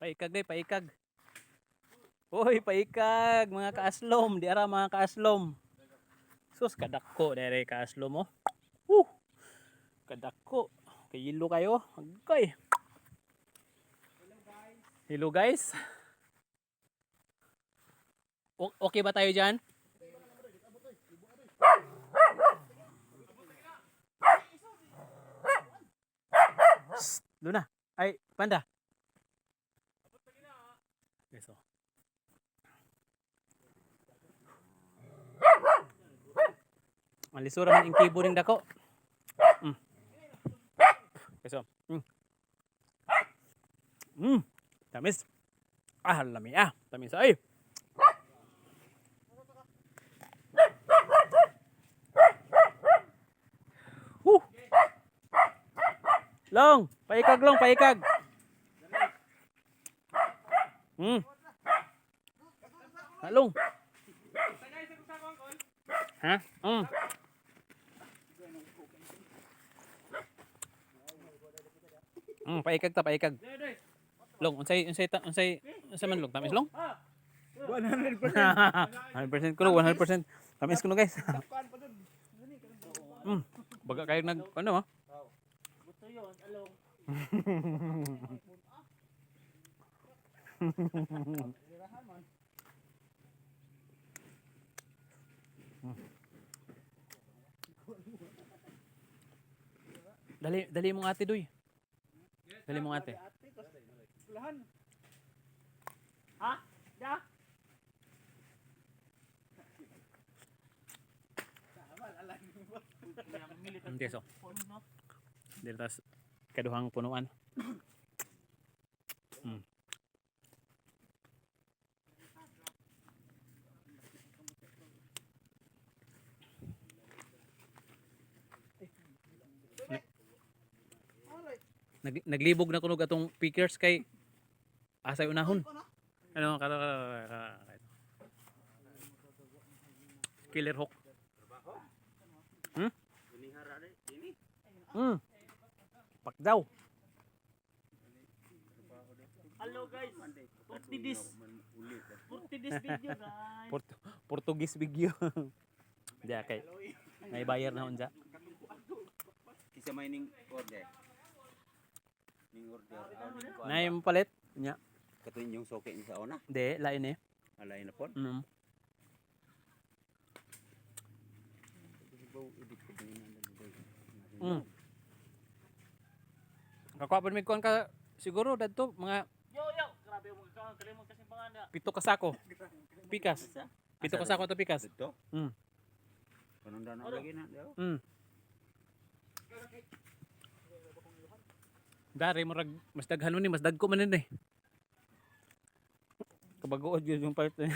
Paikag day, paikag. Hoy, paikag mga kaaslom, di ara mga kaaslom. Sus kadako dere kaaslom mo. Kadako. Kayilo kayo. Agkay. Hello guys. Okay ba tayo diyan? Luna. Ay, panda. Eso. Malisura man yung kibo ring dako. Eso. Tamis. Lami tamis ay. Long, paikag long, paikag. Long. Ha? Paikag ta, paikag. Long, unsay man long, tamis long? 100%. 100% kuno, 100%. Tamis kuno guys. Baga kayo nag ano buto yun, along. Dali mong ate doy. Dali mong ate. Ha? Da? Hindi so. Dili tas kaduhang punuan. Naglibog na kunog atong pickers kay asay unahon. Ano Killer Hawk. Pakdaw. Hello guys. Portuguese video guys. Portuguese video. Diya kay may bayar na unja. Kisa may ning order. Na yung palit nya. Katuin yung soke ni sa ona. Di, lain eh. Lain na po. Kakuha pa may kuhan ka siguro dadto mga grabe mo kalimot kasi panganda. 7 ka sako. Pikas. 7 ka sako to pikas. Dito? Panunda na lagi na daw. Dari mo rag mas daghan ni mas dagko man ni. Kabagood yun yung part niya.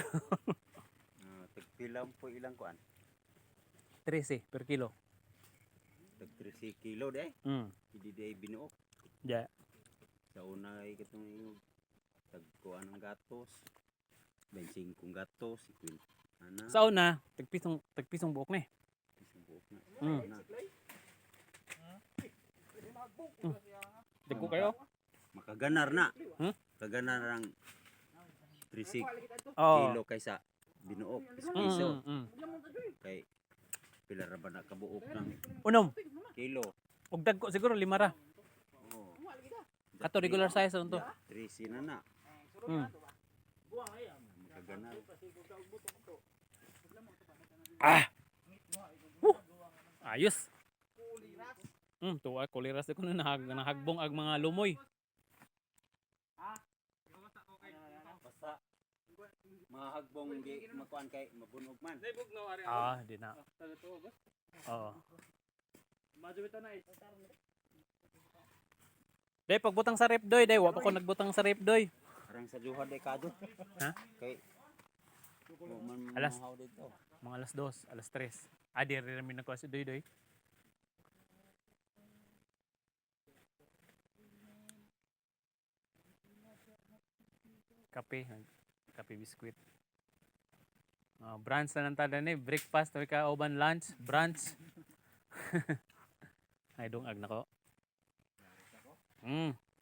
Tagpilang po ilang kuan? 13 per kilo. Tag 13 kilo de. Hindi de binuok. Ja. Sa una ay katong tagkuan ng gatos. 25 gatos, 50. Ana. Sa una, tagpisong buok ni. Pisong buok na. Dagko kayo? Makaganar na. Kaganar ang 13 Oh. kilo kaysa binuok, piso. Kay pila ra ba na kabuok ng Unom. kilo. Og dagko siguro 5 ra. Kato regular size unto. 13 na na. Makaganar. Ayos. Tuwa kuliras ko na nahagbong ang mga lumoy. Basta mga hagbong di makuan kay mabunog man. Di na. Oo. Day pagbutang sa rep doy, day wa pa ko nagbutang sa rep doy. Arang sa juhad ay kado. Ha? Kay Alas dito. mga alas 2, alas 3. Di rin namin nagkuha si doy doy. Kape biskuit. Brunch na nang tada ni, breakfast o ka oban lunch, brunch. Ay dong ag nako.